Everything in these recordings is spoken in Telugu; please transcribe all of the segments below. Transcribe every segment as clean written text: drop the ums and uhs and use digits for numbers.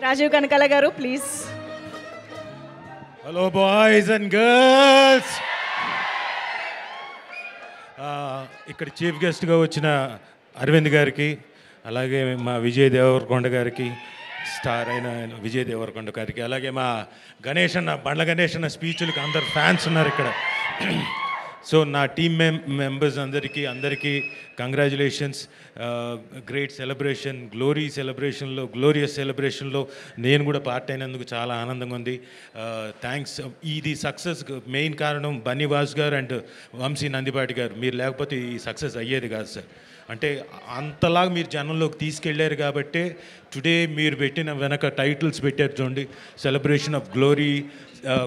రాజీవ్ కనకాల గారు please. Hello boys and girls. ఇక్కడ చీఫ్ గెస్ట్గా వచ్చిన అరవింద్ గారికి, అలాగే మా విజయ్ దేవరకొండ గారికి, స్టార్ అయిన విజయ్ దేవరకొండ గారికి, అలాగే మా గణేష్ అన్న, బండ్ల గణేష్ అన్న స్పీచ్లకు అందరు ఫ్యాన్స్ ఉన్నారు ఇక్కడ. సో నా టీమ్ మెంబర్స్ అందరికీ కంగ్రాచులేషన్స్. గ్రేట్ సెలబ్రేషన్, గ్లోరియస్ సెలబ్రేషన్లో నేను కూడా పార్ట్ అయినందుకు చాలా ఆనందంగా ఉంది. థ్యాంక్స్. ఇది సక్సెస్ మెయిన్ కారణం బన్నీవాస్ గారు అండ్ వంశీ నందిపాటి గారు. మీరు లేకపోతే ఈ సక్సెస్ అయ్యేది కాదు సార్. అంటే అంతలాగా మీరు జనంలోకి తీసుకెళ్ళారు కాబట్టి టుడే మీరు పెట్టిన వెనక టైటిల్స్ పెట్టారు చూడండి, సెలబ్రేషన్ ఆఫ్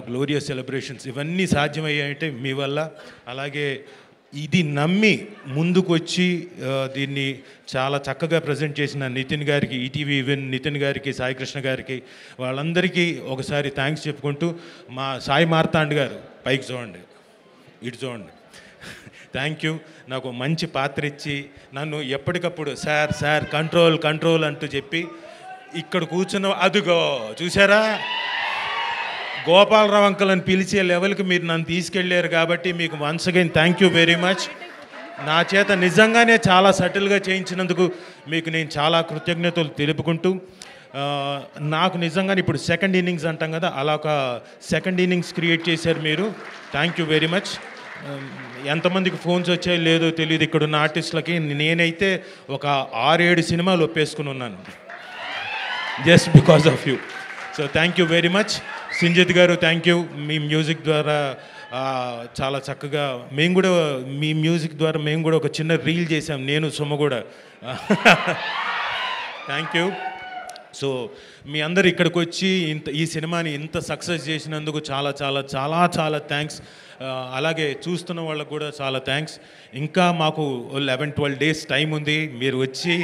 గ్లోరియస్ సెలబ్రేషన్స్, ఇవన్నీ సాధ్యమయ్యాయంటే మీ వల్ల. అలాగే ఇది నమ్మి ముందుకు వచ్చి దీన్ని చాలా చక్కగా ప్రజెంట్ చేసిన నితిన్ గారికి, ఈటీవీ ఈవెన్ నితిన్ గారికి, సాయికృష్ణ గారికి, వాళ్ళందరికీ ఒకసారి థ్యాంక్స్ చెప్పుకుంటూ, మా సాయి మార్తాండ్ గారు పైకి చూడండి, ఇటు చూడండి, థ్యాంక్ యూ. నాకు మంచి పాత్ర ఇచ్చి నన్ను ఎప్పటికప్పుడు సార్ కంట్రోల్ అంటూ చెప్పి ఇక్కడ కూర్చున్న, అదుగో చూసారా గోపాలరావు అంకుల్ అని పిలిచే లెవెల్కి మీరు నన్ను తీసుకెళ్ళారు కాబట్టి మీకు once again thank you very much. నా చేత నిజంగానే చాలా సటిల్గా చేయించినందుకు మీకు నేను చాలా కృతజ్ఞతలు తెలుపుకుంటూ, నాకు నిజంగానే ఇప్పుడు సెకండ్ ఇన్నింగ్స్ అంటాం కదా, అలా ఒక సెకండ్ ఇన్నింగ్స్ క్రియేట్ చేశారు మీరు. Thank you very much. ఎంతమందికి ఫోన్స్ వచ్చాయో లేదో తెలియదు ఇక్కడున్న ఆర్టిస్టులకి. నేనైతే ఒక 6-7 సినిమాలు ఒప్పేసుకుని ఉన్నాను just because of you. So thank you very much. Sinjith గారు థ్యాంక్ యూ. మీ మ్యూజిక్ ద్వారా చాలా చక్కగా మీ మ్యూజిక్ ద్వారా మేము కూడా ఒక చిన్న రీల్ చేసాం, నేను సుమ కూడా. Thank you. సో మీ అందరు ఇక్కడికి వచ్చి ఈ సినిమాని ఇంత సక్సెస్ చేసినందుకు చాలా చాలా చాలా చాలా థ్యాంక్స్. అలాగే చూస్తున్న వాళ్ళకు కూడా చాలా థ్యాంక్స్. ఇంకా మాకు 11-12 డేస్ టైం ఉంది. మీరు వచ్చి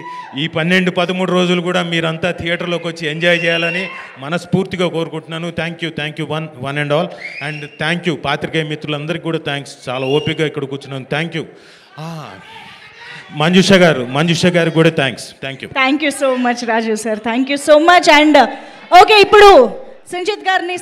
ఈ 12-13 రోజులు కూడా మీరంతా థియేటర్లోకి వచ్చి ఎంజాయ్ చేయాలని మనస్ఫూర్తిగా కోరుకుంటున్నాను. Thank you one and all. And thank you పాత్రికేయ మిత్రులందరికీ కూడా థ్యాంక్స్. చాలా ఓపికగా ఇక్కడ కూర్చున్నాను. Thank you. మంజుష గారు కూడా thanks. Thank you so much Raju sir. Thank you so much. And okay, ఇప్పుడు సంజిత్ గారిని